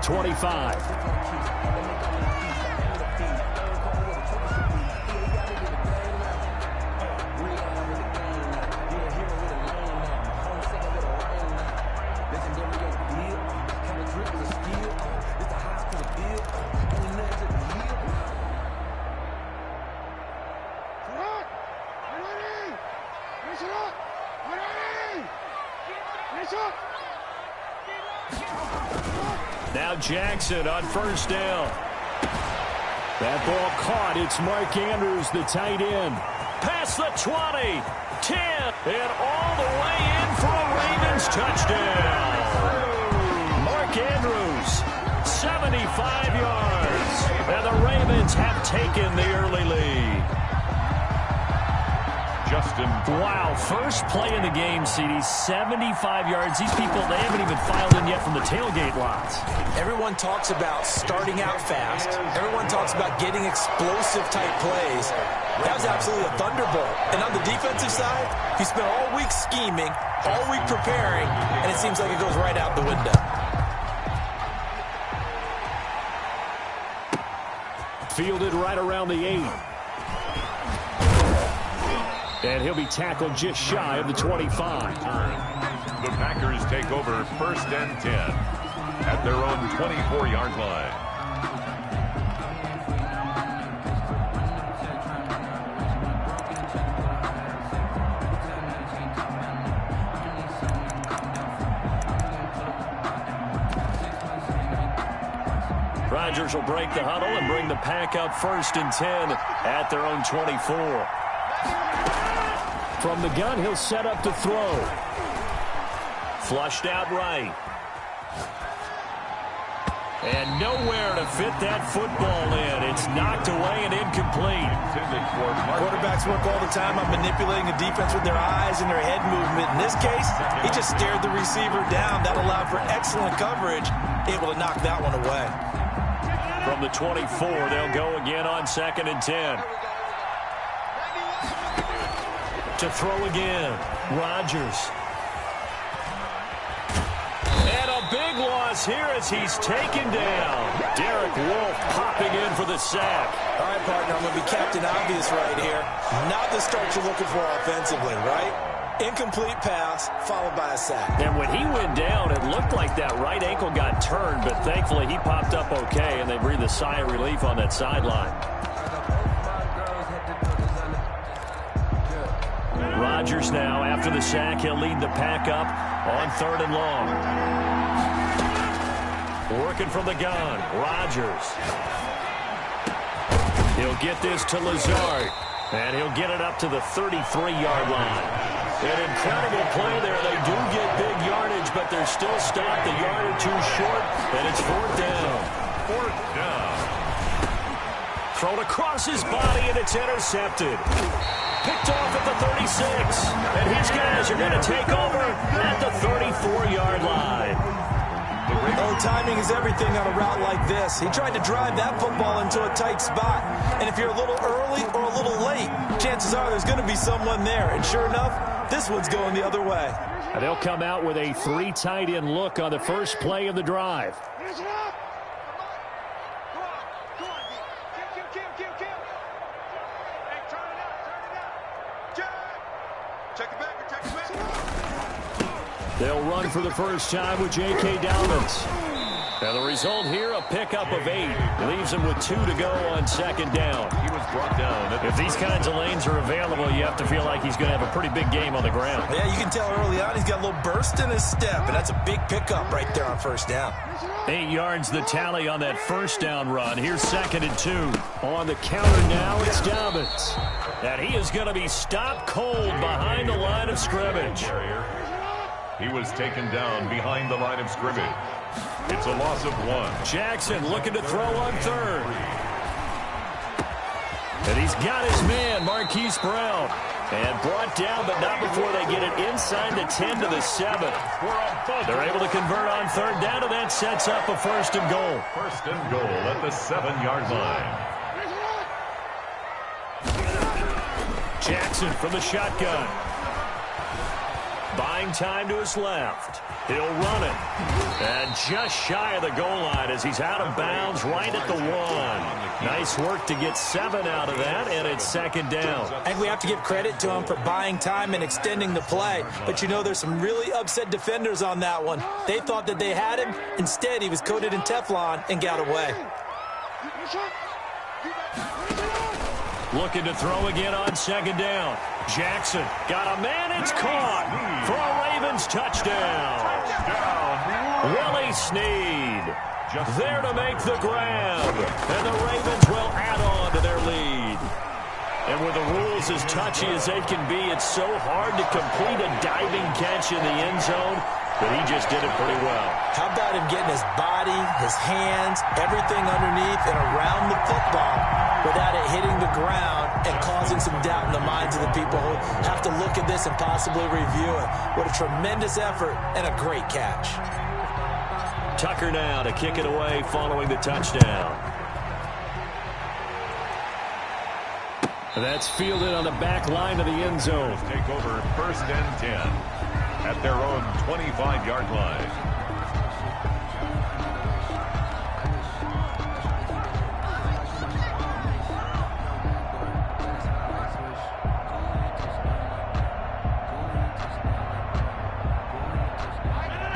25. Now Jackson on first down. That ball caught. It's Mark Andrews, the tight end. Past the 20, 10, and all the way in for a Ravens touchdown. Mark Andrews, 75 yards. And the Ravens have taken the early lead. Wow, first play in the game, CD, 75 yards. These people, they haven't even filed in yet from the tailgate lots. Everyone talks about starting out fast. Everyone talks about getting explosive-type plays. That was absolutely a thunderbolt. And on the defensive side, he spent all week scheming, all week preparing, and it seems like it goes right out the window. Fielded right around the 8. And he'll be tackled just shy of the 25. The Packers take over first and 10 at their own 24-yard line. Rodgers will break the huddle and bring the pack up first and 10 at their own 24. From the gun, he'll set up to throw. Flushed out right. And nowhere to fit that football in. It's knocked away and incomplete. Quarterbacks work all the time on manipulating the defense with their eyes and their head movement. In this case, he just stared the receiver down. That allowed for excellent coverage, able to knock that one away. From the 24, they'll go again on second and 10. To throw again, Rodgers. And a big loss here as he's taken down. Derek Wolfe popping in for the sack. All right, partner, I'm going to be Captain Obvious right here. Not the start you're looking for offensively, right? Incomplete pass, followed by a sack. And when he went down, it looked like that right ankle got turned, but thankfully he popped up okay, and they breathed a sigh of relief on that sideline. Rodgers now, after the sack, he'll lead the pack up on third and long. Working from the gun, Rodgers. He'll get this to Lazard, and he'll get it up to the 33-yard line. An incredible play there. They do get big yardage, but they're still stopped a yard or two short, and it's fourth down. Fourth down. Thrown across his body, and it's intercepted. Picked off at the 36. And his guys are going to take over at the 34-yard line. Oh, timing is everything on a route like this. He tried to drive that football into a tight spot. And if you're a little early or a little late, chances are there's going to be someone there. And sure enough, this one's going the other way. And they'll come out with a 3 tight end look on the first play of the drive. They'll run for the first time with J.K. Dobbins. And the result here, a pickup of 8. Leaves him with 2 to go on second down. He was brought down. If these kinds of lanes are available, you have to feel like he's going to have a pretty big game on the ground. Yeah, you can tell early on he's got a little burst in his step, and that's a big pickup right there on first down. 8 yards the tally on that first down run. Here's second and 2. On the counter now, it's Dobbins. And he is going to be stopped cold behind the line of scrimmage. He was taken down behind the line of scrimmage. It's a loss of 1. Jackson looking to throw on third. And he's got his man, Marquise Brown. And brought down, but not before they get it inside the 10 to the 7. They're able to convert on third down, and that sets up a first and goal. First and goal at the 7-yard line. Jackson from the shotgun. Buying time to his left. He'll run it. And just shy of the goal line as he's out of bounds right at the 1. Nice work to get 7 out of that, and it's second down. I think we have to give credit to him for buying time and extending the play. But, you know, there's some really upset defenders on that one. They thought that they had him. Instead, he was coated in Teflon and got away. Looking to throw again on second down. Jackson got a man. It's caught for a Ravens touchdown. Willie Snead there to make the grab. And the Ravens will add on to their lead. And with the rules as touchy as they can be, it's so hard to complete a diving catch in the end zone, but he just did it pretty well. How about him getting his body, his hands, everything underneath and around the football without it hitting the ground and causing some doubt in the minds of the people who have to look at this and possibly review it. What a tremendous effort and a great catch. Tucker now to kick it away following the touchdown. That's fielded on the back line of the end zone. Take over first and 10 at their own 25-yard line.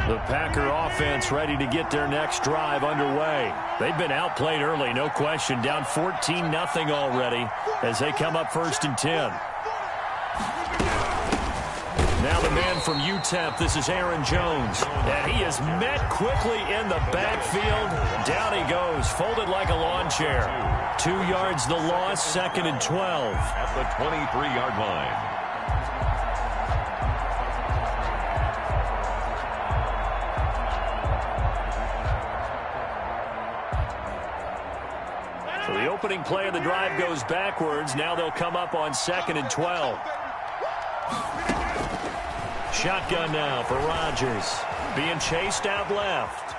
The Packer offense ready to get their next drive underway. They've been outplayed early, no question. Down 14-0 already as they come up first and 10. Now the man from UTEP, this is Aaron Jones. And he is met quickly in the backfield. Down he goes, folded like a lawn chair. 2 yards the loss, second and 12. At the 23-yard line. So the opening play of the drive goes backwards. Now they'll come up on second and 12. Shotgun now for Rodgers. Being chased out left.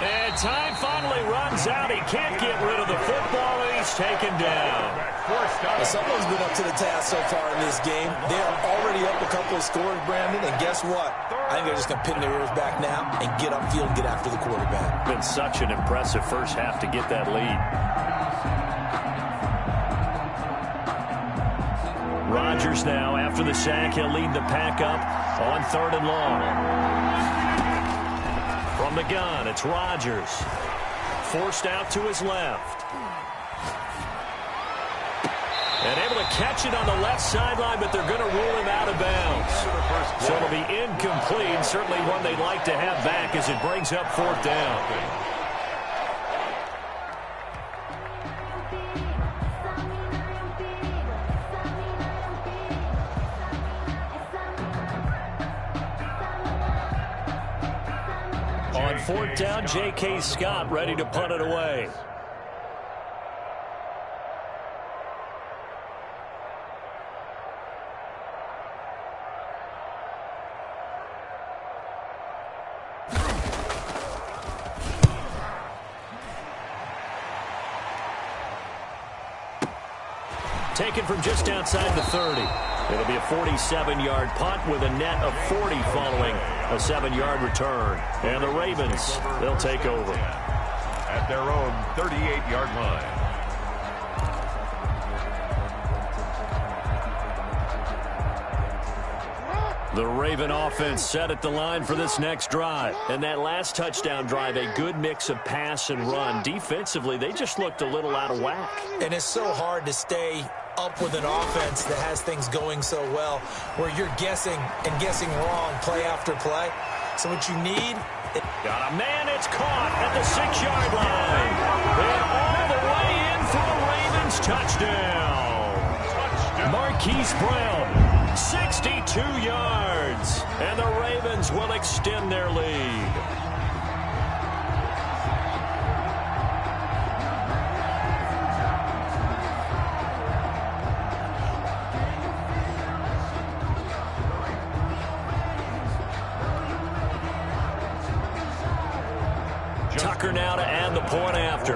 And time finally runs out. He can't get rid of the football, and he's taken down. Well, someone's been up to the task so far in this game. They are already up a couple of scores, Brandon, and guess what? I think they're just going to pin their ears back now and get upfield and get after the quarterback. Been such an impressive first half to get that lead. Rodgers now, after the sack, he'll lead the pack up on third and long. From the gun, it's Rodgers. Forced out to his left. And able to catch it on the left sideline, but they're going to rule him out of bounds. So it'll be incomplete. Certainly one they'd like to have back as it brings up fourth down. On fourth down, J.K. Scott ready to punt it away. Taken from just outside the 30. It'll be a 47-yard punt with a net of 40 following a 7-yard return. And the Ravens, they'll take over. At their own 38-yard line. The Raven offense set at the line for this next drive. And that last touchdown drive, a good mix of pass and run. Defensively, they just looked a little out of whack. And it's so hard to stay up with an offense that has things going so well, where you're guessing and guessing wrong play after play. So what you need... Got a man, it's caught at the 6-yard line. And all the way in for a Ravens touchdown. Marquise Brown, 62 yards. And the Ravens will extend their lead. Tucker now to add the point after.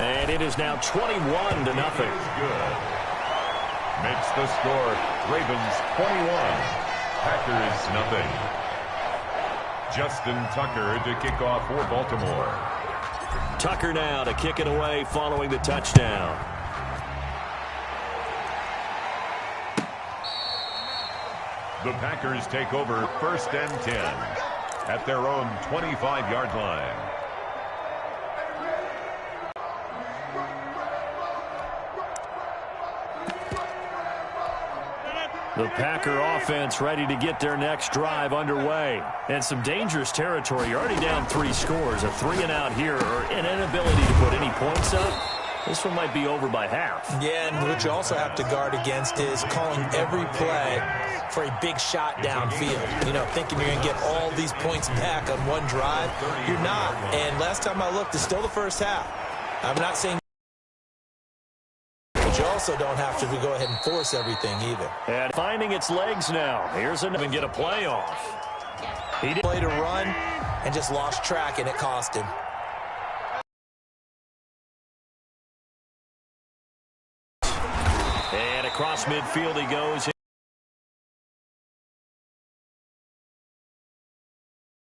And it is now 21-0. Makes the score Ravens 21, Packers nothing. Justin Tucker to kick off for Baltimore. Tucker now to kick it away following the touchdown. The Packers take over 1st and 10 at their own 25-yard line. The Packer offense ready to get their next drive underway. And some dangerous territory. You're already down 3 scores. A 3-and-out here or an inability to put any points up. This one might be over by half. Yeah, and what you also have to guard against is calling every play for a big shot downfield. You know, thinking you're going to get all these points back on one drive. You're not. And last time I looked, it's still the first half. I'm not saying... But you also don't have to go ahead and force everything either. And finding its legs now. Here's another and get a play off. He did play to run and just lost track, and it cost him. And across midfield he goes.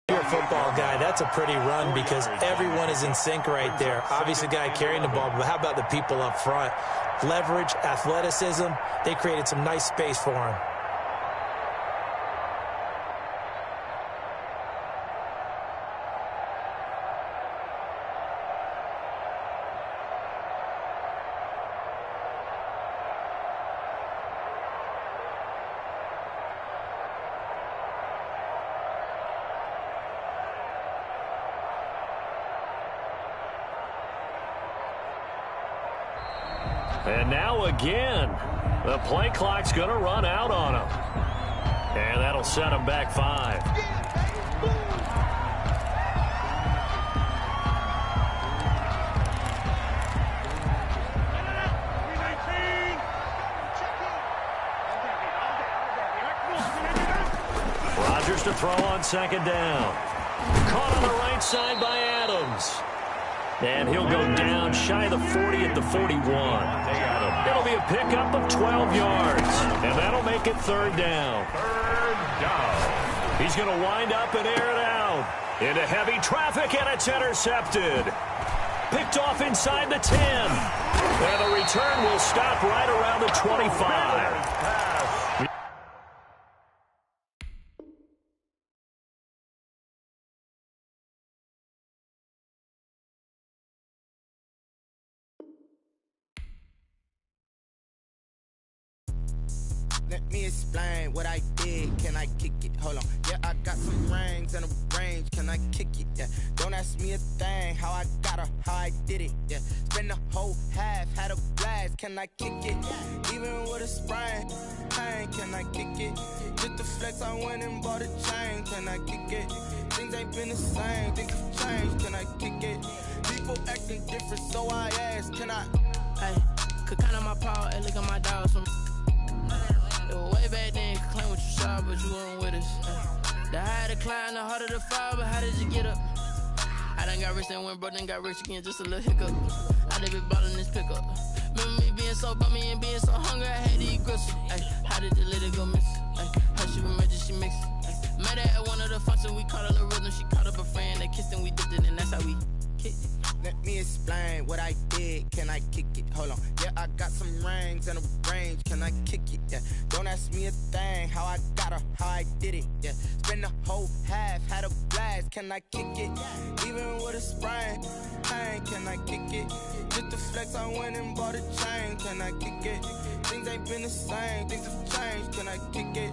You're a football guy. That's a pretty run because everyone is in sync right there. Obviously, the guy carrying the ball, but how about the people up front? Leverage, athleticism, they created some nice space for him. And now again, the play clock's going to run out on him. And that'll set him back 5. Rodgers to throw on 2nd down. Caught on the right side by Adams. And he'll go down shy of the 40 at the 41. It'll be a pickup of 12 yards. And that'll make it 3rd down. 3rd down. He's going to wind up and air it out. Into heavy traffic, and it's intercepted. Picked off inside the 10. And the return will stop right around the 25. Let me explain what I did. Can I kick it? Hold on. Yeah, I got some rings and a range. Can I kick it? Yeah. Don't ask me a thing. How I got her, how I did it. Yeah. Spend the whole half, had a blast. Can I kick it? Even with a sprain. Pain, can I kick it? Just the flex, I went and bought a chain. Can I kick it? Things ain't been the same. Things have changed. Can I kick it? People acting different, so I ask. Can I? Hey, could count on my power and look at my dogs from. Way back then, you could claim what you saw, but you weren't with us. The higher the climb, the harder the fall, but how did you get up? I done got rich and went broke, then got rich again, just a little hiccup. I done been ballin' this pickup. Remember me being so bummy and being so hungry, I had to eat gristle. How did the lady go miss? How she remembered she mixed. Met her at one of the functions, we caught her the rhythm. She caught up a friend, they kissed and we dipped it, and that's how we kicked it. Let me explain what I did. Can I kick it? Hold on. Yeah, I got some rings and a range. Can I kick it? Yeah. Don't ask me a thing. How I got her, how I did it. Yeah. Spend the whole half, had a blast. Can I kick it? Even with a sprain. Pain, can I kick it? Just the flex, I went and bought a chain. Can I kick it? Things ain't been the same. Things have changed. Can I kick it?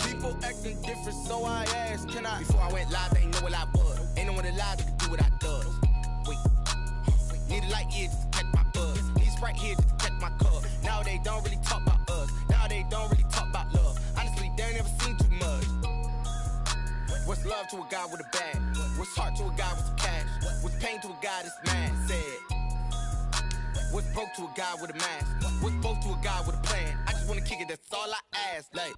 People acting different, so I asked. Can I? Before I went live, they ain't know what I was. Ain't no one alive that could do what I does. Wait. Need a light here just to catch my buzz. Need Sprite here just to catch my cup. Now they don't really talk about us. Now they don't really talk about love. Honestly, they ain't never seen too much. What's love to a guy with a bag? What's heart to a guy with some cash? What's pain to a guy that's mad? Said. What's broke to a guy with a mask? What's both to a guy with a plan? I just wanna kick it, that's all I ask. Like,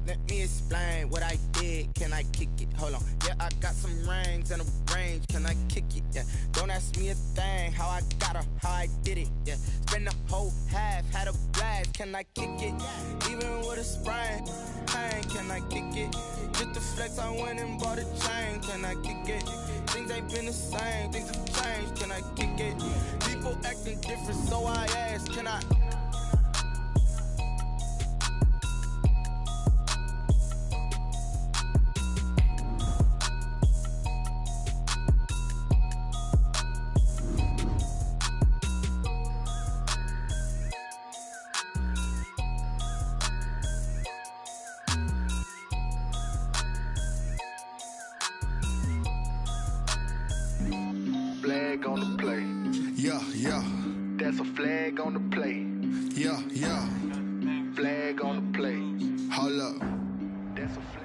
Let me explain what I did. Can I kick it? Hold on. Yeah, I got some rings and a range. Can I kick it? Yeah. Don't ask me a thing. How I got her, how I did it. Yeah. Spend the whole half, had a blast. Can I kick it? Even with a sprain, pain. Can I kick it? Just to flex, I went and bought a chain. Can I kick it? Things ain't been the same. Things have changed. Can I kick it? People acting different, so I ask. Can I? Flag on the play. Yeah, yeah. That's a flag on the play. Yeah, yeah. Flag on the play. Hold up. That's a flag.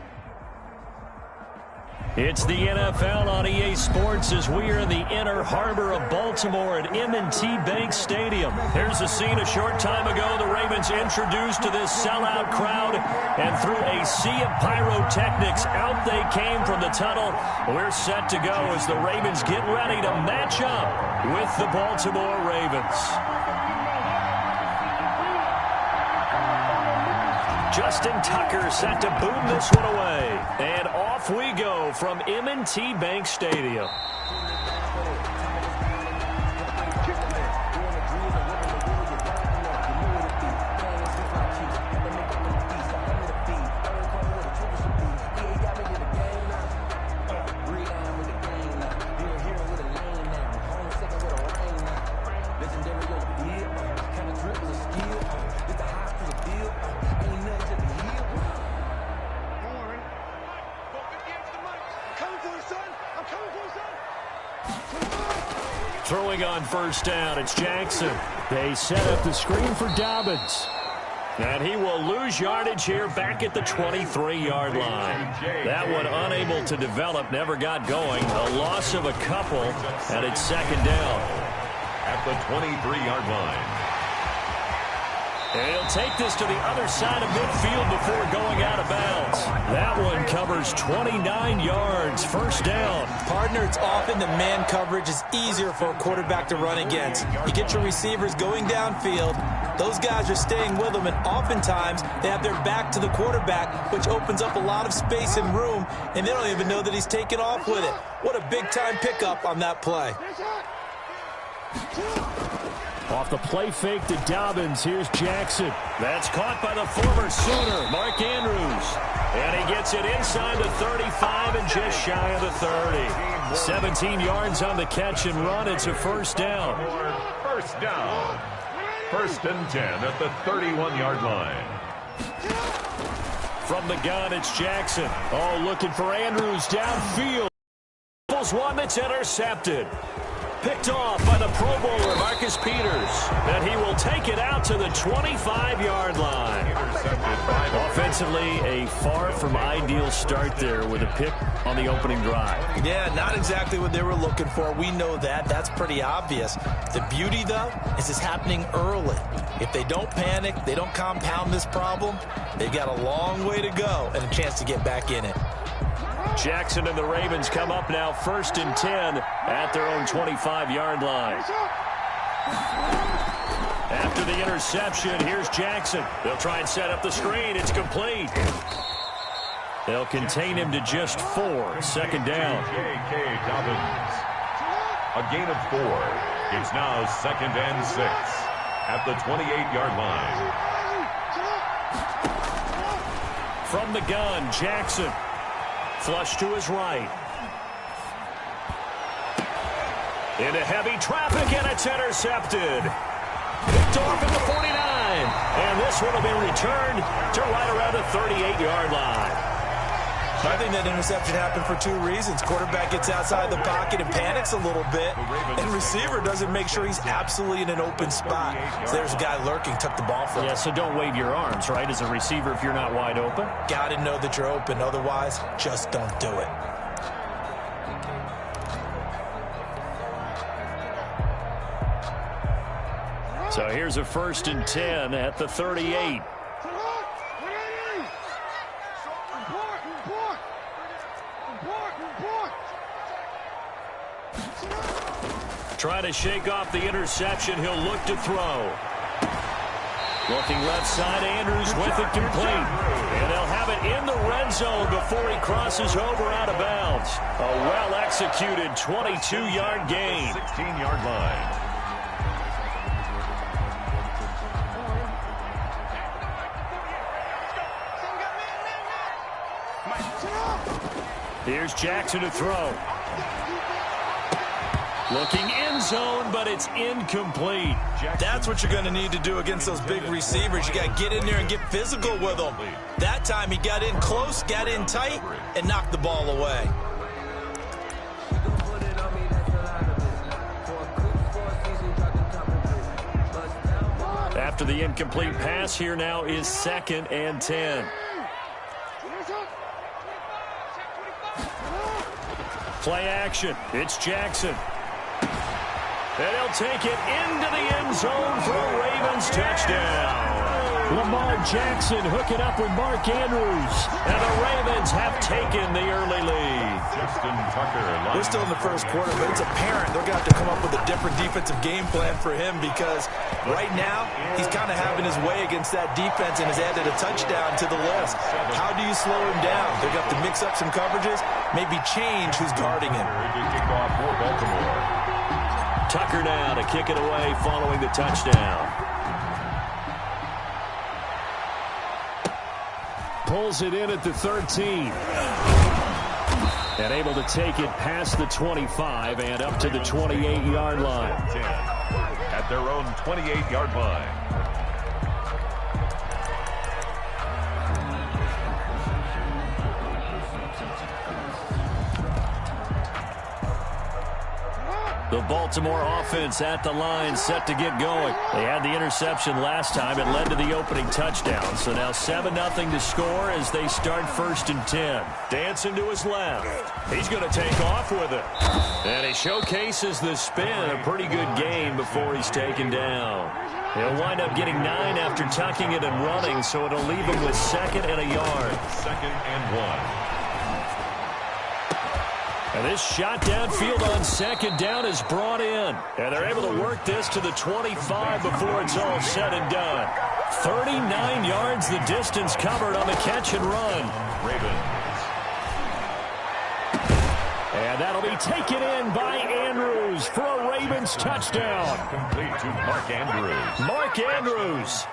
It's the NFL on EA Sports as we are in the inner harbor of Baltimore at M&T Bank Stadium. Here's a scene a short time ago. The Ravens introduced to this sellout crowd, and through a sea of pyrotechnics, out they came from the tunnel. We're set to go as the Ravens get ready to match up with the Baltimore Ravens. Justin Tucker set to boom this one away. And off we go from M&T Bank Stadium. Throwing on first down, it's Jackson. They set up the screen for Dobbins. And he will lose yardage here back at the 23-yard line. That one unable to develop, never got going. A loss of a couple, and it's second down. At the 23-yard line. And he'll take this to the other side of midfield before going out of bounds. That one covers 29 yards, first down. Partner, it's often the man coverage is easier for a quarterback to run against. You get your receivers going downfield. Those guys are staying with them, and oftentimes they have their back to the quarterback, which opens up a lot of space and room, and they don't even know that he's taken off with it. What a big-time pickup on that play. Off the play fake to Dobbins, here's Jackson. That's caught by the former Sooner, Mark Andrews. And he gets it inside the 35 and just shy of the 30. 17 yards on the catch and run. It's a first down. First down. First and 10 at the 31-yard line. From the gun, it's Jackson. Oh, looking for Andrews downfield. One that's intercepted. Picked off by the Pro Bowler, Marcus Peters. And he will take it out to the 25-yard line. Offensively, a far from ideal start there with a pick on the opening drive. Yeah, not exactly what they were looking for. We know that. That's pretty obvious. The beauty, though, is it's happening early. If they don't panic, they don't compound this problem, they've got a long way to go and a chance to get back in it. Jackson and the Ravens come up now first and 10 at their own 25-yard line. After the interception, here's Jackson. They'll try and set up the screen. It's complete. They'll contain him to just 4. Second down. A.K.A-Dobbins. A gain of 4. It's now second and 6 at the 28-yard line. From the gun, Jackson. Flush to his right. Into heavy traffic, and it's intercepted. Picked off at the 49. And this one will be returned to right around the 38-yard line. I think that interception happened for 2 reasons. Quarterback gets outside the pocket and panics a little bit, and receiver doesn't make sure he's absolutely in an open spot. So there's a guy lurking, took the ball from him. Yeah, so don't wave your arms, right, as a receiver if you're not wide open. Got to know that you're open. Otherwise, just don't do it. So here's a first and 10 at the 38. Trying to shake off the interception. He'll look to throw. Looking left side, Andrews with it complete. And they'll have it in the red zone before he crosses over out of bounds. A well-executed 22-yard gain. 16-yard line. Here's Jackson to throw. Looking end zone, but it's incomplete. That's what you're going to need to do against those big receivers. You got to get in there and get physical with them. That time he got in close, got in tight, and knocked the ball away. After the incomplete pass, here now is 2nd and 10. Play action. It's Jackson. And he'll take it into the end zone for a Ravens touchdown. Lamar Jackson hooking up with Mark Andrews. And the Ravens have taken the early lead. Justin Tucker. We're still in the first quarter, but it's apparent they're going to have to come up with a different defensive game plan for him because right now he's kind of having his way against that defense and has added a touchdown to the list. How do you slow him down? They're going to have to mix up some coverages, maybe change who's guarding him. Kickoff for Baltimore. Tucker now to kick it away following the touchdown. Pulls it in at the 13. And able to take it past the 25 and up to the 28-yard line. At their own 28-yard line. The Baltimore offense at the line, set to get going. They had the interception last time. It led to the opening touchdown. So now 7-0 to score as they start 1st and 10. Dancing to his left. He's going to take off with it. And he showcases the spin. A pretty good gain before he's taken down. He'll wind up getting 9 after tucking it and running, so it'll leave him with 2nd and a yard. 2nd and 1. And this shot downfield on 2nd down is brought in. And they're able to work this to the 25 before it's all said and done. 39 yards the distance covered on the catch and run. Ravens. And that'll be taken in by Andrews for a Ravens touchdown. Complete to Mark Andrews. Mark Andrews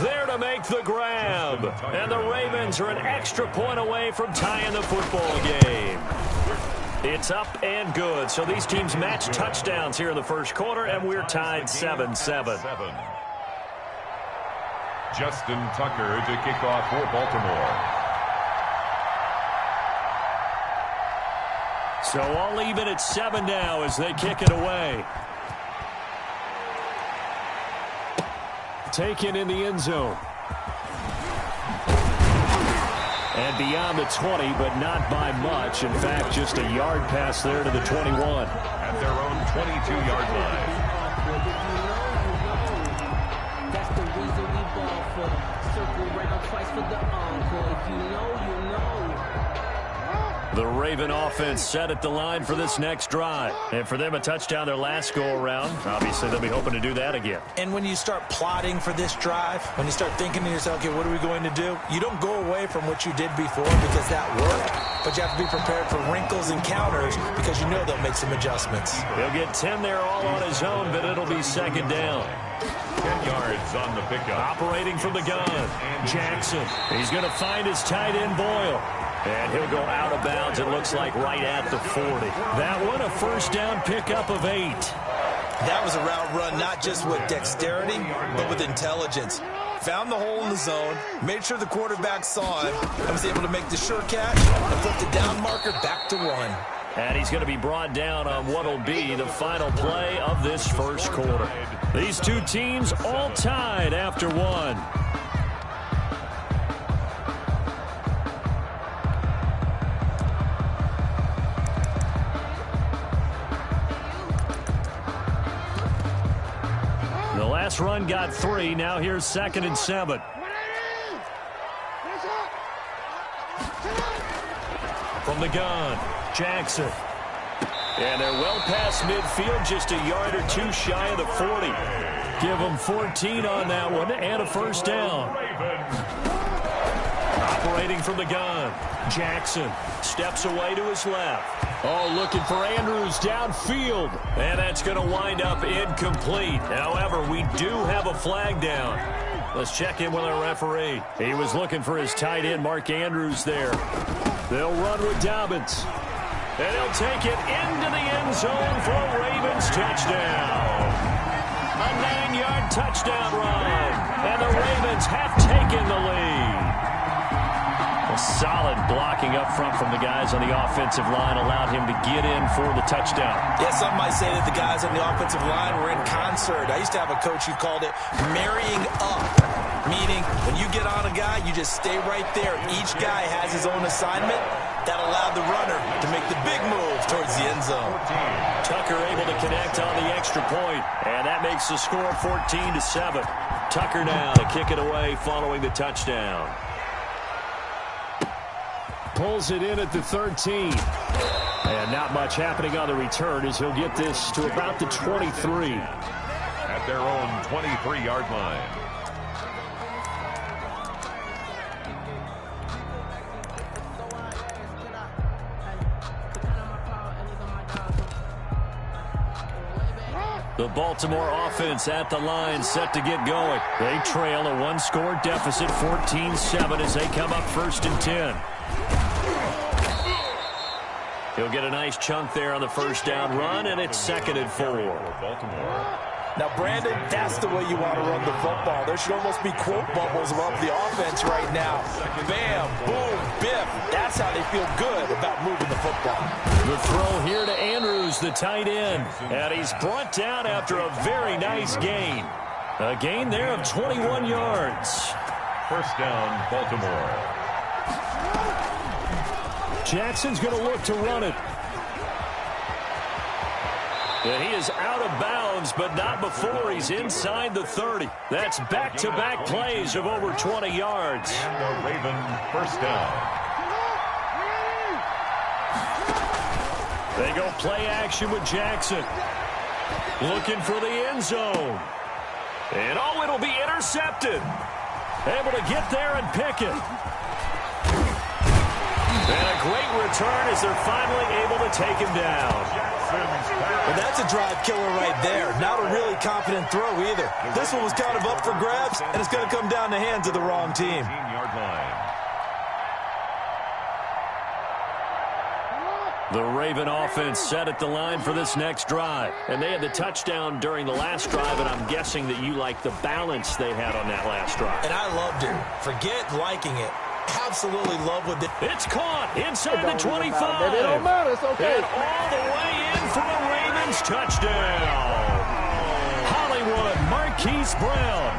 there to make the grab. And the Ravens are an extra point away from tying the football game. It's up and good. So these teams match touchdowns here in the first quarter, and we're tied 7-7. Justin Tucker to kick off for Baltimore. So all even at 7 now as they kick it away. Taken in the end zone. And beyond the 20, but not by much. In fact, just a yard pass there to the 21. At their own 22-yard line. That's the reason we ball for. Circle round twice for the encore. If you know, you know. The Raven offense set at the line for this next drive. And for them, a touchdown their last go-around. Obviously, they'll be hoping to do that again. And when you start plotting for this drive, when you start thinking to yourself, okay, what are we going to do? You don't go away from what you did before because that worked, but you have to be prepared for wrinkles and counters because you know they'll make some adjustments. He'll get 10 there all on his own, but it'll be 2nd down. 10 yards on the pickup. Operating from the gun, Jackson. He's going to find his tight end, Boyle. And he'll go out of bounds, it looks like, right at the 40. That one, a first down pickup of 8. That was a route run not just with dexterity, but with intelligence. Found the hole in the zone, made sure the quarterback saw him, and was able to make the sure catch and put the down marker back to 1. And he's going to be brought down on what will be the final play of this first quarter. These two teams all tied after 1. The last run got 3. Now here's 2nd and 7. from the gun. Jackson. And they're well past midfield, just a yard or two shy of the 40. Give them 14 on that one and a first down. Operating from the gun. Jackson steps away to his left. Oh, looking for Andrews downfield. And that's going to wind up incomplete. However, we do have a flag down. Let's check in with our referee. He was looking for his tight end, Mark Andrews, there. They'll run with Dobbins. And he'll take it into the end zone for a Ravens touchdown. A 9-yard touchdown run. And the Ravens have taken the lead. A solid blocking up front from the guys on the offensive line allowed him to get in for the touchdown. Yeah, some might say that the guys on the offensive line were in concert. I used to have a coach who called it marrying up, meaning when you get on a guy, you just stay right there. Each guy has his own assignment. That allowed the runner to make the big move towards the end zone. Tucker able to connect on the extra point, and that makes the score 14-7. Tucker now to kick it away following the touchdown. Pulls it in at the 13. And not much happening on the return as he'll get this to about the 23. At their own 23-yard line. The Baltimore offense at the line, set to get going. They trail a one-score deficit, 14-7, as they come up 1st and 10. He'll get a nice chunk there on the first down run, and it's 2nd and 4. Baltimore. Now, Brandon, that's the way you want to run the football. There should almost be quote bubbles above the offense right now. Bam, boom, biff. That's how they feel good about moving the football. The throw here to Andrews, the tight end. And he's brought down after a very nice gain. A gain there of 21 yards. First down, Baltimore. Jackson's going to look to run it. And he is out of bounds, but not before he's inside the 30. That's back-to-back plays of over 20 yards. And a Raven first down. They go play action with Jackson. Looking for the end zone. And oh, it'll be intercepted. Able to get there and pick it. And a great return as they're finally able to take him down. And that's a drive killer right there. Not a really confident throw either. This one was kind of up for grabs, and it's going to come down the hands of the wrong team. 15-yard line. The Raven offense set at the line for this next drive. And they had the touchdown during the last drive, and I'm guessing that you like the balance they had on that last drive. And I loved it. Forget liking it. Absolutely love with it. It's caught inside the 25. It don't matter. It's okay. And all the way in for a Ravens touchdown. Hollywood Marquise Brown,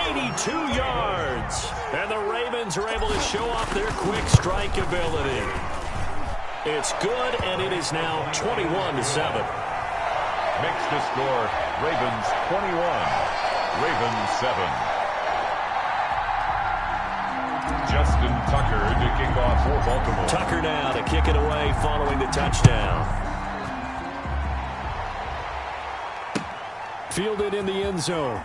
82 yards. And the Ravens are able to show off their quick strike ability. It's good, and it is now 21-7. Makes the score Ravens 21, Ravens 7. Justin Tucker to kick off for Baltimore. Tucker now to kick it away following the touchdown. Fielded in the end zone.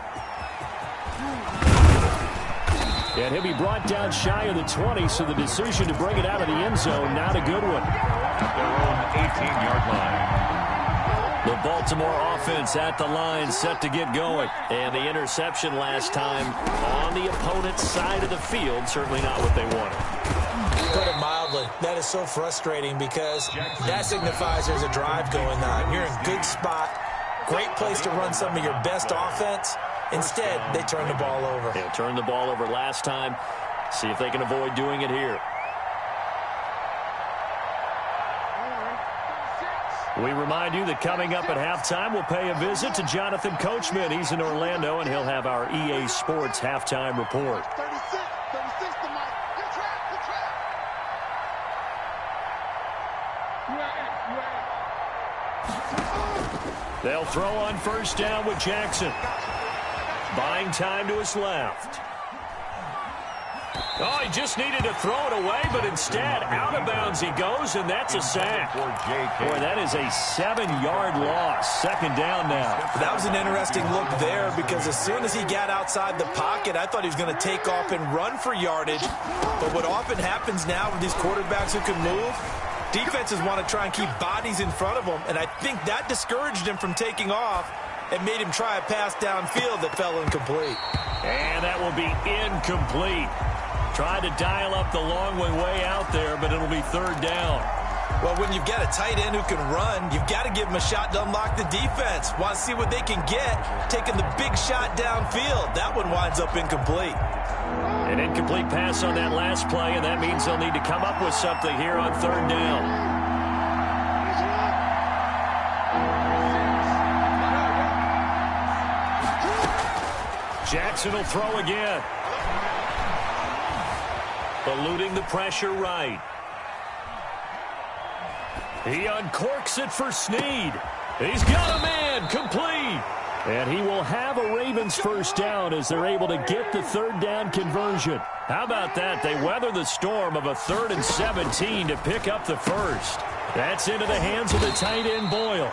And he'll be brought down shy of the 20, so the decision to bring it out of the end zone, not a good one. At their own 18-yard line. The Baltimore offense at the line, set to get going. And the interception last time on the opponent's side of the field, certainly not what they wanted. Put it mildly, that is so frustrating because that signifies there's a drive going on. You're in good spot, great place to run some of your best offense. Instead, they turn the ball over. They turned the ball over last time. See if they can avoid doing it here. We remind you that coming up at halftime, we'll pay a visit to Jonathan Coachman. He's in Orlando, and he'll have our EA Sports halftime report. 36 to Mike. Good track, good track. They'll throw on first down with Jackson. Buying time to his left. Oh, he just needed to throw it away, but instead, out of bounds he goes, and that's a sack. Boy, that is a 7-yard loss. Second down now. That was an interesting look there because as soon as he got outside the pocket, I thought he was going to take off and run for yardage. But what often happens now with these quarterbacks who can move, defenses want to try and keep bodies in front of them, and I think that discouraged him from taking off and made him try a pass downfield that fell incomplete. And that will be incomplete. Tried to dial up the long way out there, but it'll be third down. Well, when you've got a tight end who can run, you've got to give him a shot to unlock the defense. Want to see what they can get, taking the big shot downfield. That one winds up incomplete. An incomplete pass on that last play, and that means they'll need to come up with something here on third down. Jackson will throw again. Eluding the pressure right. He uncorks it for Snead. He's got a man complete. And he will have a Ravens first down as they're able to get the third down conversion. How about that? They weather the storm of a 3rd and 17 to pick up the first. That's into the hands of the tight end Boyle.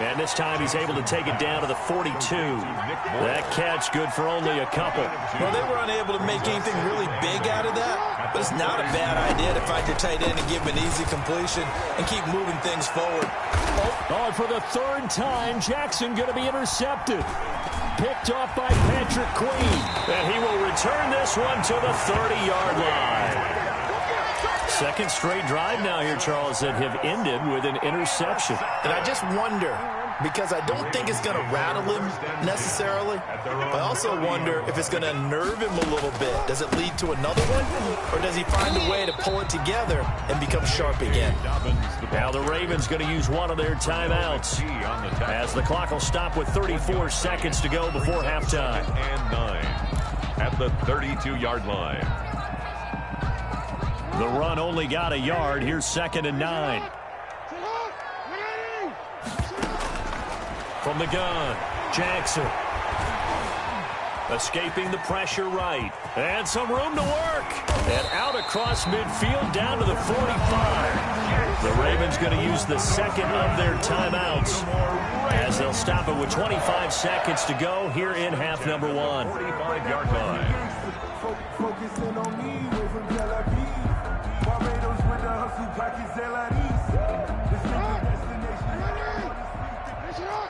And this time he's able to take it down to the 42. That catch good for only a couple. Well, they were unable to make anything really big out of that, but it's not a bad idea to find your tight end and give him an easy completion and keep moving things forward. Oh, for the third time, Jackson going to be intercepted. Picked off by Patrick Queen. And he will return this one to the 30-yard line. Second straight drive now here, Charles, that have ended with an interception. And I just wonder, because I don't think it's going to rattle him necessarily, I also wonder if it's going to unnerve him a little bit. Does it lead to another one, or does he find a way to pull it together and become sharp again? Now the Ravens going to use one of their timeouts as the clock will stop with 34 seconds to go before halftime. And 9 at the 32-yard line. The run only got a yard. Here's 2nd and 9. From the gun, Jackson. Escaping the pressure right. And some room to work. And out across midfield down to the 45. The Ravens going to use the second of their timeouts as they'll stop it with 25 seconds to go here in half number 1. 45-yard line. Focusing on me, away from Tel Aviv. Barbados with the hustle, pockets Zelaris. This nigga destination. Finish it up!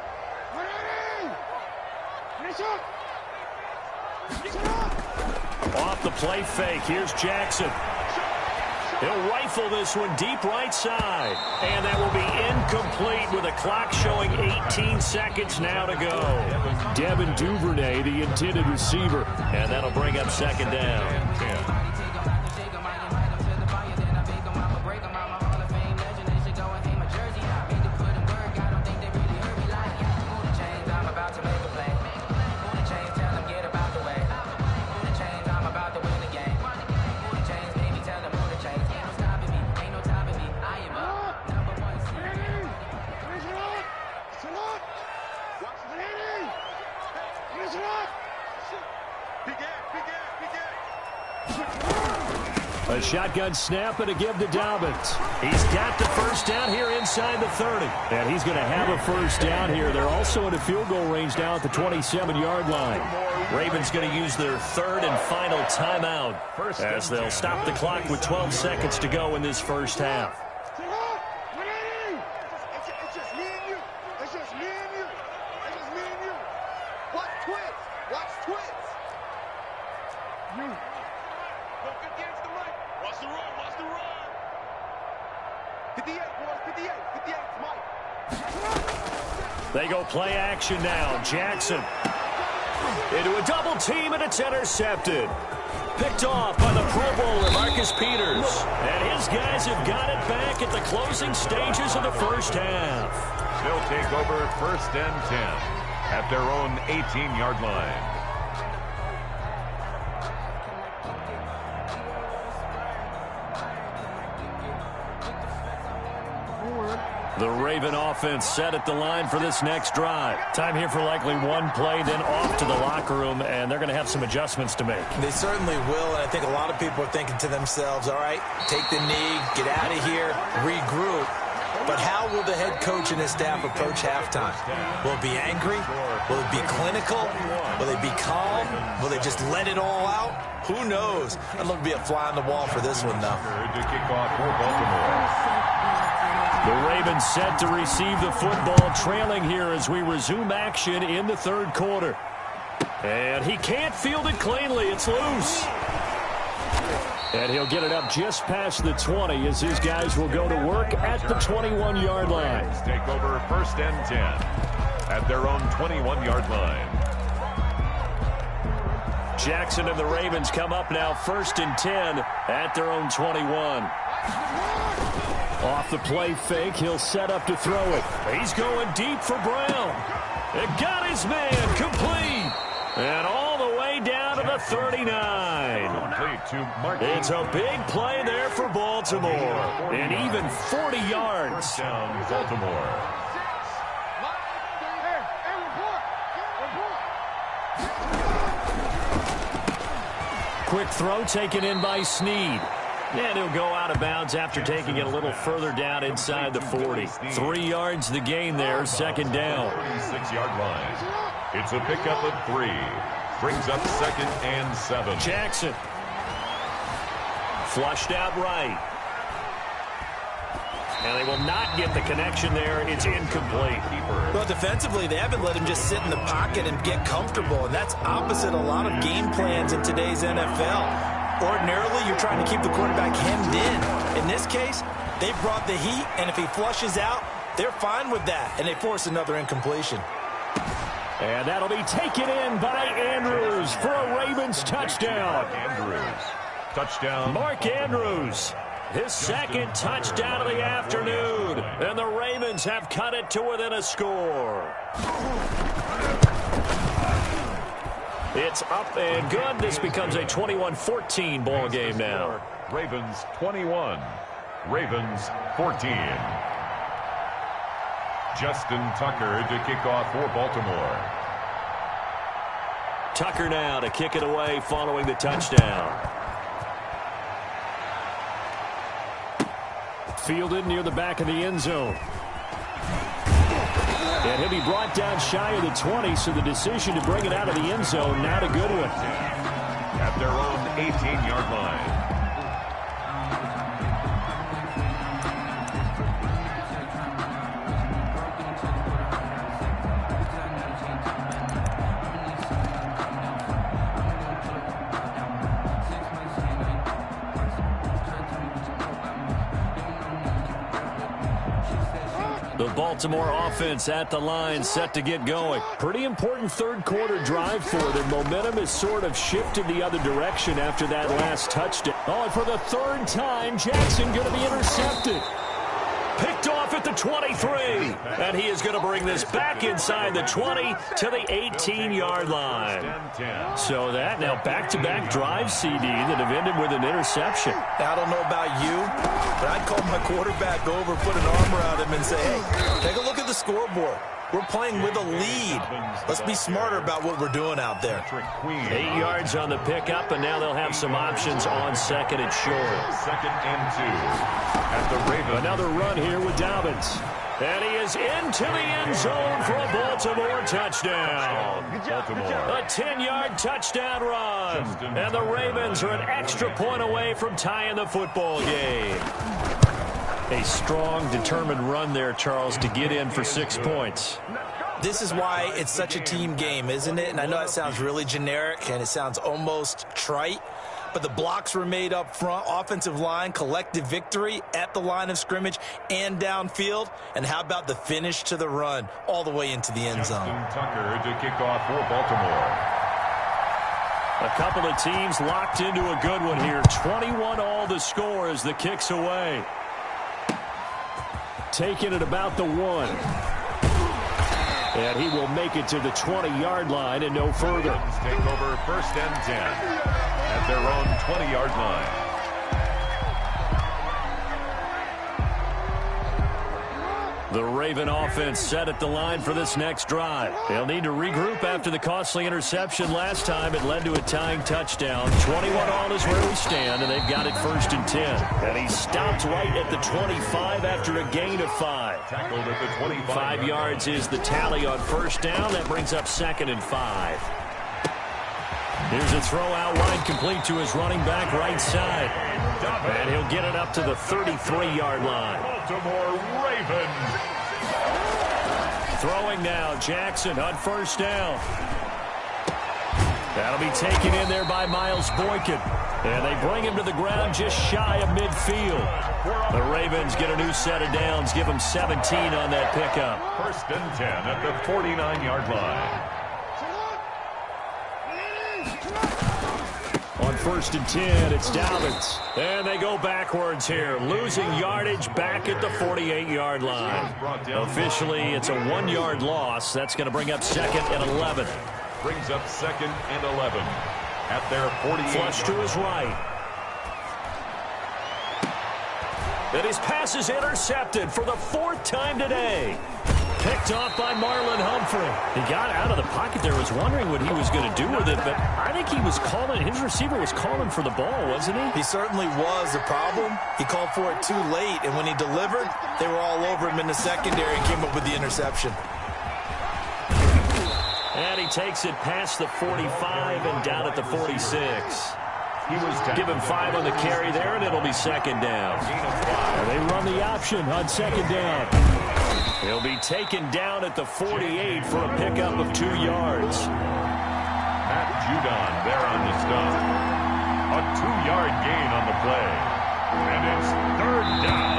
Finish up! Finish it up! Off the play fake, here's Jackson. He'll rifle this one deep right side. And that will be incomplete with a clock showing 18 seconds now to go. Devin Duvernay, the intended receiver. And that'll bring up second down. A shotgun snap and a give to Dobbins. He's got the first down here inside the 30. And he's going to have a first down here. They're also in a field goal range now at the 27-yard line. Ravens going to use their third and final timeout as they'll stop the clock with 12 seconds to go in this first half. It's just me and you. It's just me and you. It's just me and you. Watch twins. Watch twins. You. Look against the right. Watch the run. Watch the run. 58, boys. 58. 58. Mike. They go play action now. Jackson into a double team, and it's intercepted. Picked off by the Pro Bowler, Marcus Peters. And his guys have got it back at the closing stages of the first half. They'll take over 1st and 10 at their own 18-yard line. The Raven offense set at the line for this next drive. Time here for likely one play, then off to the locker room, and they're going to have some adjustments to make. They certainly will, and I think a lot of people are thinking to themselves, all right, take the knee, get out of here, regroup. But how will the head coach and his staff approach halftime? Will it be angry? Will it be clinical? Will they be calm? Will they just let it all out? Who knows? I'd love to be a fly on the wall for this one, though. To kick off for Baltimore. The Ravens set to receive the football, trailing here as we resume action in the third quarter. And he can't field it cleanly. It's loose. And he'll get it up just past the 20 as his guys will go to work at the 21-yard line. Take over 1st and 10 at their own 21-yard line. Jackson and the Ravens come up now 1st and 10 at their own 21. Off the play fake, he'll set up to throw it. He's going deep for Brown. It got his man complete. And all the way down to the 39. It's a big play there for Baltimore. And even 40 yards. Down Baltimore. Quick throw taken in by Snead. And he'll go out of bounds after taking it a little further down inside the 40. 3 yards the gain there, 2nd down. 46-yard line. It's a pickup of 3. Brings up 2nd and 7. Jackson. Flushed out right. And they will not get the connection there. It's incomplete. Well, defensively, they haven't let him just sit in the pocket and get comfortable. And that's opposite a lot of game plans in today's NFL. Ordinarily, you're trying to keep the quarterback hemmed in. In this case, they brought the heat, and if he flushes out, they're fine with that, and they force another incompletion. And that'll be taken in by Andrews for a Ravens touchdown. Andrews. Touchdown. Mark Andrews, his 2nd touchdown of the afternoon. And the Ravens have cut it to within a score. It's up and good. This becomes a 21-14 ball game now. Ravens 21. Ravens 14. Justin Tucker to kick off for Baltimore. Tucker now to kick it away following the touchdown. Fielded near the back of the end zone. And he'll be brought down shy of the 20, so the decision to bring it out of the end zone, not a good one. At their own 18-yard line. The Baltimore offense at the line, set to get going. Pretty important third quarter drive for them. Momentum has sort of shifted the other direction after that last touchdown. Oh, and for the 3rd time, Jackson going to be intercepted. Picked off at the 23. And he is going to bring this back inside the 20 to the 18-yard line. So that now back-to-back drive, CD, that have ended with an interception. I don't know about you, but I'd call my quarterback over, put an arm around him, and say, hey, take a look at the scoreboard. We're playing with a lead. Let's be smarter about what we're doing out there. 8 yards on the pickup, and now they'll have some options on 2nd and short. 2nd and 2. At the Ravens. Another run here with Dobbins. And he is into the end zone for a Baltimore touchdown. A 10-yard touchdown run. And the Ravens are an extra point away from tying the football game. A strong, determined run there, Charles, to get in for 6 points. This is why it's such a team game, isn't it? And I know that sounds really generic, and it sounds almost trite. But the blocks were made up front, offensive line, collective victory at the line of scrimmage and downfield. And how about the finish to the run all the way into the end zone? Justin Tucker to kick off for Baltimore. A couple of teams locked into a good one here. 21-all the score as the kick's away. Taking it about the 1. And he will make it to the 20-yard line and no further. Take over 1st and 10 at their own 20-yard line. The Raven offense set at the line for this next drive. They'll need to regroup after the costly interception last time. It led to a tying touchdown. 21-all is where we stand, and they've got it 1st and 10. And he stopped right at the 25 after a gain of 5. Tackled at the 25. 5 yards is the tally on 1st down. That brings up 2nd and 5. Here's a throw out wide, complete to his running back right side. And he'll get it up to the 33-yard line. Baltimore Ravens. Throwing now, Jackson on 1st down. That'll be taken in there by Miles Boykin. And they bring him to the ground just shy of midfield. The Ravens get a new set of downs, give them 17 on that pickup. 1st and 10 at the 49-yard line. On 1st and 10, it's Dobbins. And they go backwards here, losing yardage back at the 48-yard line. Officially, it's a 1-yard loss. That's going to bring up 2nd and 11. Brings up 2nd and 11 at their 48. Flush to his right. And his pass is intercepted for the 4th time today. Picked off by Marlon Humphrey. He got out of the pocket there, was wondering what he was going to do with it, but I think he was calling, his receiver was calling for the ball, wasn't he? He certainly was. The problem, he called for it too late, and when he delivered, they were all over him in the secondary and came up with the interception. And he takes it past the 45 and down at the 46. Give him 5 on the carry there, and it'll be 2nd down. And they run the option on 2nd down. He'll be taken down at the 48 for a pickup of 2 yards. Matt Judon there on the stop. A 2-yard gain on the play. And it's 3rd down.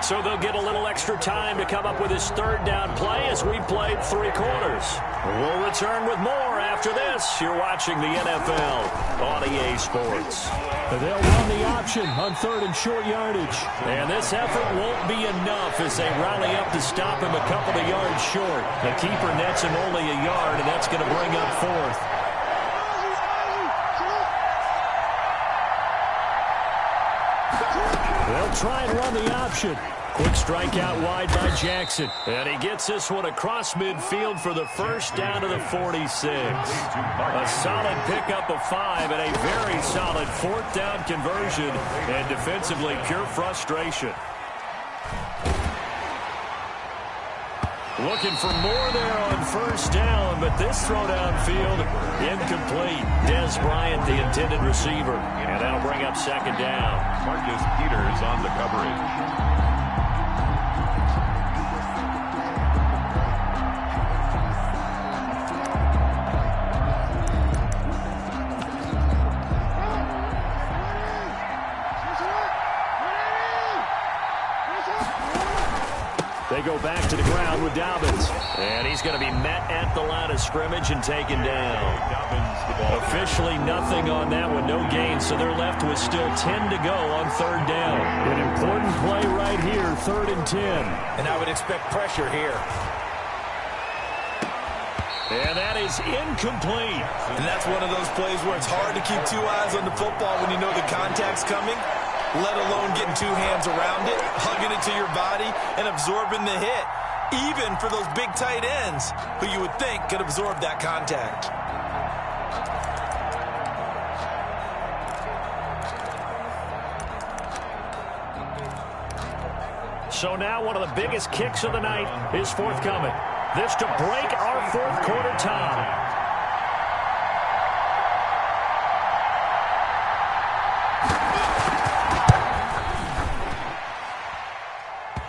So they'll get a little extra time to come up with his 3rd down play as we played 3 quarters. We'll return with more after this. You're watching the NFL on EA Sports. They'll run the option on 3rd and short yardage. And this effort won't be enough as they rally up to stop him a couple of yards short. The keeper nets him only a yard, and that's going to bring up 4th. They'll try and run the option. Quick strike out wide by Jackson. And he gets this one across midfield for the 1st down to the 46. A solid pickup of 5 and a very solid 4th down conversion. And defensively, pure frustration. Looking for more there on 1st down, but this throw downfield, incomplete. Dez Bryant, the intended receiver. And that'll bring up 2nd down. Marcus Peters on the coverage. They go back to the ground with Dobbins. And he's going to be met at the line of scrimmage and taken down. Officially nothing on that one, no gain, so they're left with still 10 to go on 3rd down. An important play right here, 3rd and 10. And I would expect pressure here. And that is incomplete. And that's one of those plays where it's hard to keep 2 eyes on the football when you know the contact's coming, let alone getting 2 hands around it, hugging it to your body, and absorbing the hit, even for those big tight ends who you would think could absorb that contact. So now one of the biggest kicks of the night is forthcoming. This to break our 4th quarter tie.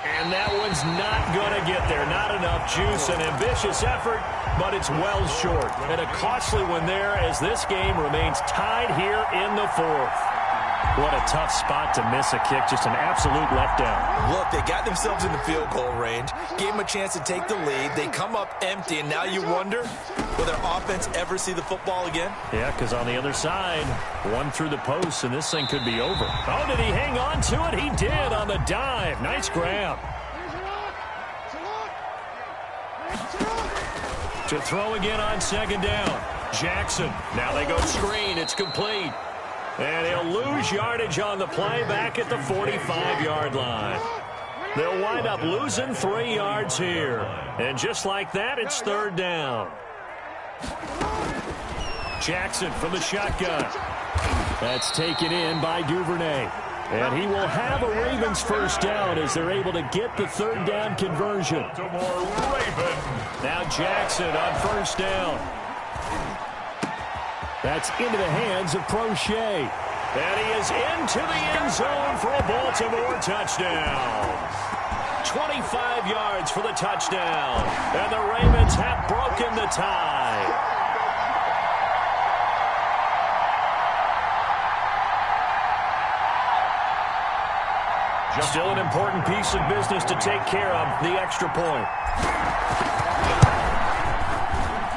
And that one's not going to get there. Not enough juice. An ambitious effort, but it's well short. And a costly one there as this game remains tied here in the 4th. What a tough spot to miss a kick. Just an absolute letdown. Look, they got themselves in the field goal range, gave them a chance to take the lead. They come up empty, and now you wonder, will their offense ever see the football again? Yeah, because on the other side, one through the post, and this thing could be over. Oh, did he hang on to it? He did on the dive. Nice grab. To throw again on 2nd down. Jackson. Now they go screen. It's complete. And he'll lose yardage on the play back at the 45-yard line. They'll wind up losing 3 yards here. And just like that, it's third down. Jackson from the shotgun. That's taken in by Duvernay. And he will have a Ravens first down as they're able to get the third down conversion. Now Jackson on first down. That's into the hands of Prochet. And he is into the end zone for a Baltimore touchdown. 25 yards for the touchdown. And the Ravens have broken the tie. Still an important piece of business to take care of, the extra point.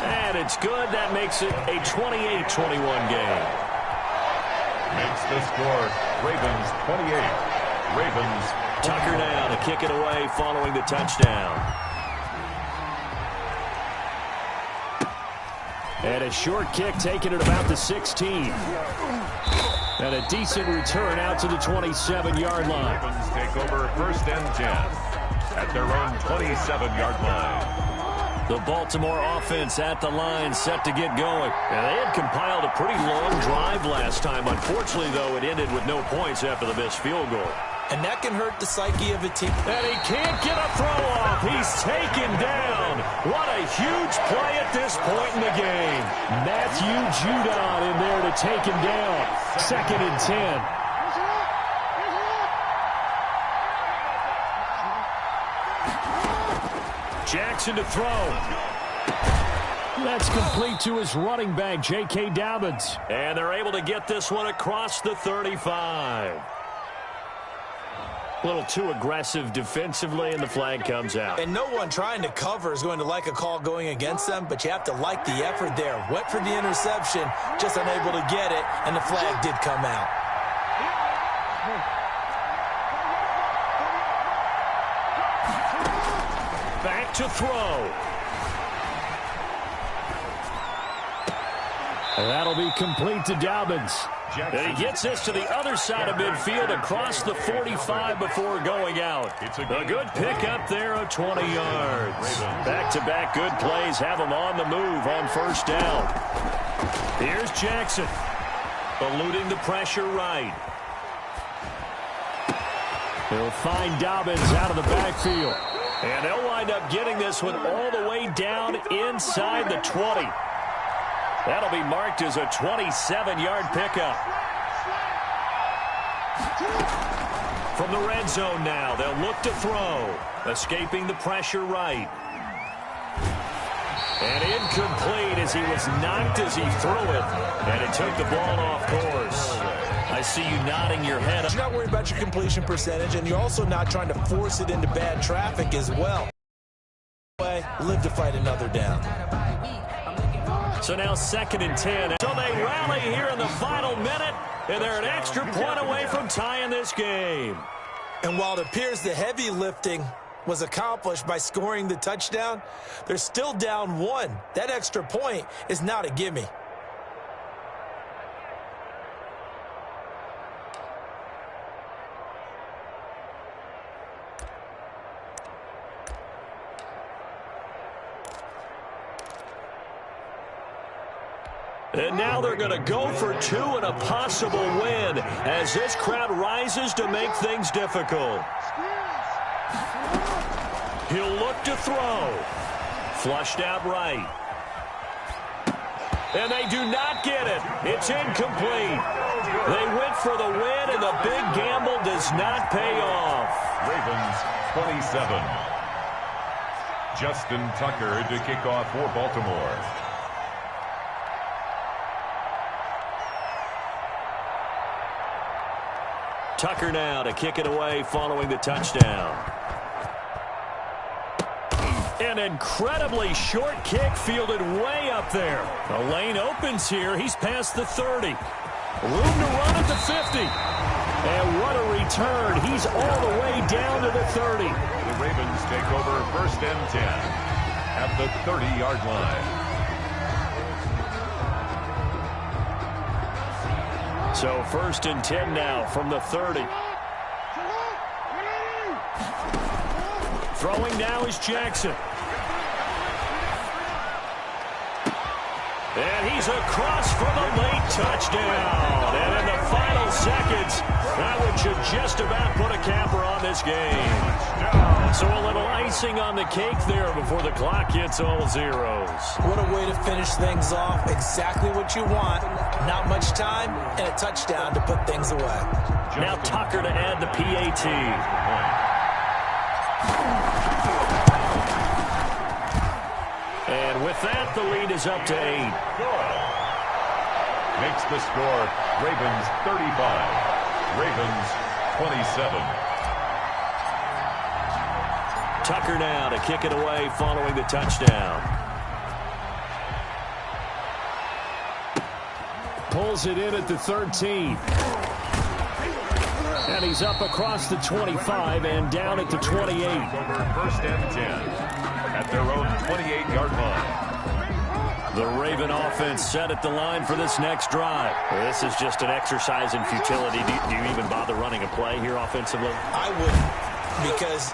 And it's good. That makes it a 28-21 game. Makes the score Ravens 28. Ravens. Tucker down to kick it away following the touchdown. And a short kick taken at about the 16. And a decent return out to the 27-yard line. Ravens take over first and 10 at their own 27-yard line. The Baltimore offense at the line, set to get going. And they had compiled a pretty long drive last time. Unfortunately, though, it ended with no points after the missed field goal. And that can hurt the psyche of a team. And he can't get a throw off. He's taken down. What a huge play at this point in the game. Matthew Judon in there to take him down. 2nd and 10. Jackson to throw. That's complete to his running back, J.K. Dobbins. And they're able to get this one across the 35. A little too aggressive defensively, and the flag comes out. And no one trying to cover is going to like a call going against them, but you have to like the effort there. Went for the interception, just unable to get it, and the flag did come out. Back to throw. And that'll be complete to Dobbins. And he gets this to the other side of midfield across the 45 before going out. A good pickup there of 20 yards. Back-to-back good plays have him on the move on first down. Here's Jackson. Eluding the pressure right. He'll find Dobbins out of the backfield. And they'll wind up getting this one all the way down inside the 20. That'll be marked as a 27-yard pickup. From the red zone now, they'll look to throw. Escaping the pressure right. And incomplete as he was knocked as he threw it. And it took the ball off course. I see you nodding your head. You're not worried about your completion percentage, and you're also not trying to force it into bad traffic as well. Live to fight another down. So now 2nd and 10. So they rally here in the final minute, and they're an extra point away from tying this game. And while it appears the heavy lifting was accomplished by scoring the touchdown, they're still down 1. That extra point is not a gimme. And now they're going to go for 2 and a possible win as this crowd rises to make things difficult. He'll look to throw. Flushed out right. And they do not get it. It's incomplete. They went for the win, and the big gamble does not pay off. Ravens 27. Justin Tucker to kick off for Baltimore. Tucker now to kick it away following the touchdown. An incredibly short kick fielded way up there. The lane opens here. He's past the 30. Room to run at the 50. And what a return. He's all the way down to the 30. The Ravens take over first and 10 at the 30-yard line. So 1st and 10 now from the 30. Throwing now is Jackson. And he's across for the late touchdown. And in the final seconds, that one should just about put a capper on this game. So a little icing on the cake there before the clock hits all zeros. What a way to finish things off. Exactly what you want. Not much time and a touchdown to put things away. Now Tucker to add the PAT. And with that, the lead is up to 8. Makes the score Ravens 35, Ravens 27. Tucker now to kick it away following the touchdown. Pulls it in at the 13. And he's up across the 25 and down at the 28. First and 10 at their own 28-yard line. The Raven offense set at the line for this next drive. Well, this is just an exercise in futility. Do you even bother running a play here offensively? I wouldn't, because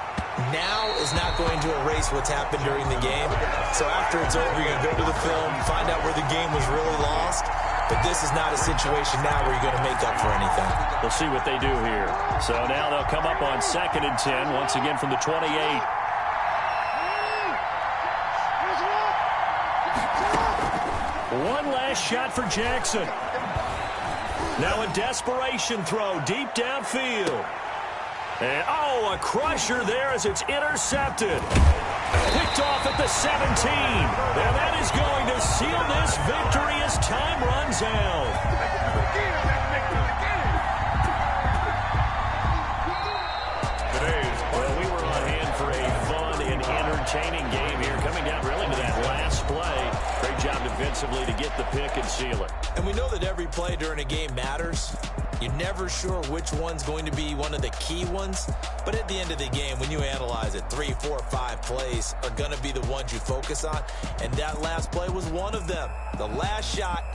now is not going to erase what's happened during the game. So after it's over, you're going to go to the film, find out where the game was really lost. But this is not a situation now where you're going to make up for anything. We'll see what they do here. So now they'll come up on 2nd and 10, once again from the 28. One last shot for Jackson. Now a desperation throw deep downfield. And, a crusher there as it's intercepted. Picked off at the 17. And that is going to seal this victory as time runs out. Well, we were on hand for a fun and entertaining game here. Coming down really to that last play. Great job defensively to get the pick and seal it. And we know that every play during a game matters. You're never sure which one's going to be one of the key ones. But at the end of the game, when you analyze it, 3, 4, 5 plays are going to be the ones you focus on. And that last play was one of them. The last shot